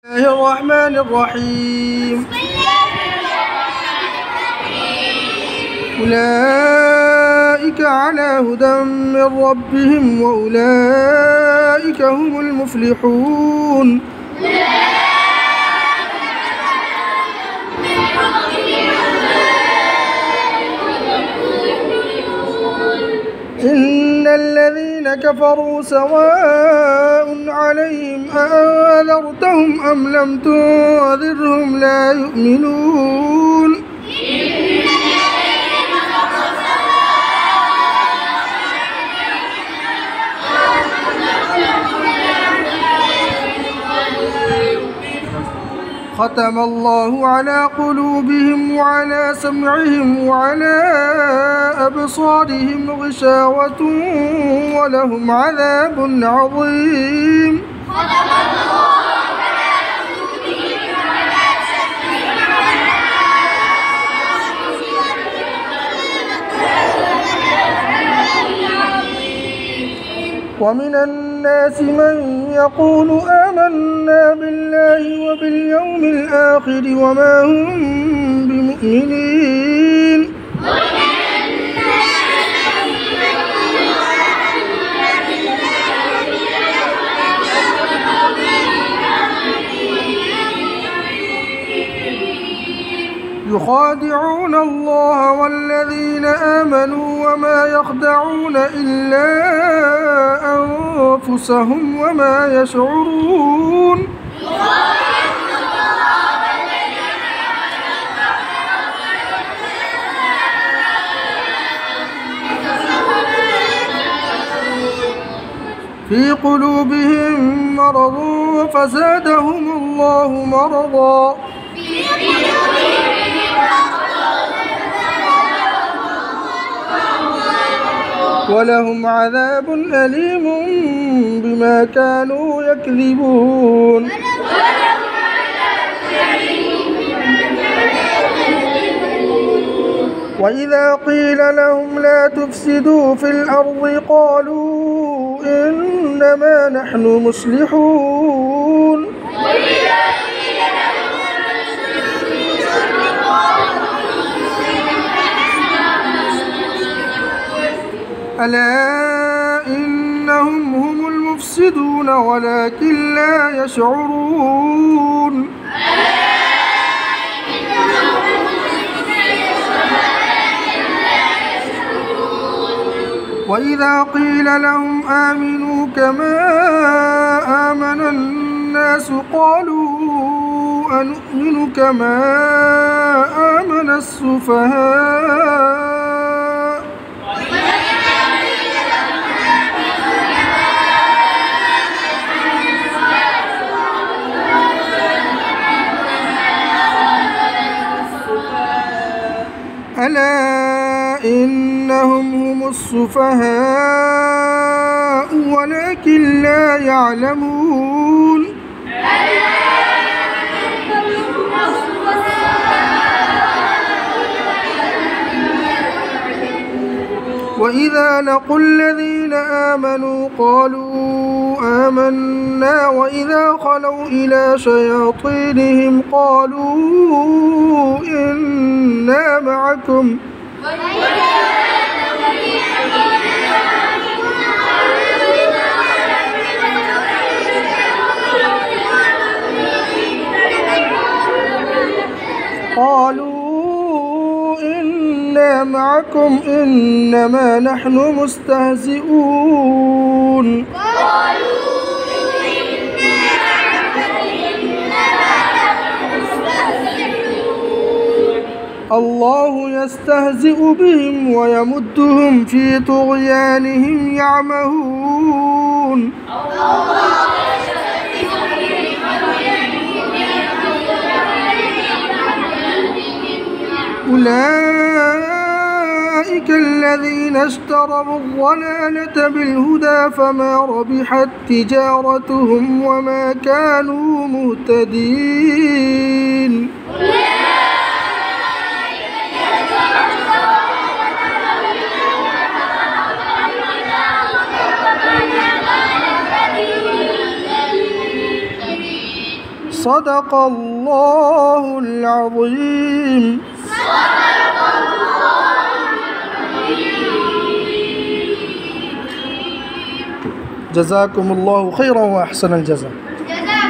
الله الرحمن الرحيم. أولئك على هدى من ربهم وأولئك هم المفلحون. إن الذين كفروا سواء عليهم أأنذرتهم أم لم تنذرهم لا يؤمنون. ختم الله على قلوبهم وعلى سمعهم وعلى أبصارهم غشاوة ولهم عذاب عظيم. ختم الله على قلوبهم وعلى سمعهم ومن الناس من يقول آمنا بالله وباليوم الآخر وما هم بمؤمنين. يخادعون الله والذين آمنوا وما يخدعون إلا أنفسهم وما يشعرون. في قلوبهم مرض فزادهم الله مرضا. ولهم عذاب أليم بما كانوا يكذبون. وإذا قيل لهم لا تفسدوا في الأرض قالوا إنما نحن مصلحون. ألا إنهم هم المفسدون ولكن لا يشعرون. وإذا قيل لهم آمنوا كما آمن الناس قالوا أنؤمن كما آمن السفهاء. ألا إنهم هم السفهاء ولكن لا يعلمون. وإذا لقوا الذين آمنوا قالوا آمنا وإذا خلوا إلى شياطينهم قالوا إنا معكم إنما نحن مستهزئون. الله يستهزئ بهم ويمدهم في طغيانهم يعمهون. أولئك الذين اشتروا الضلالة بالهدى فما ربحت تجارتهم وما كانوا مهتدين. صدق الله العظيم. جزاكم الله خيرا وأحسن الجزاء.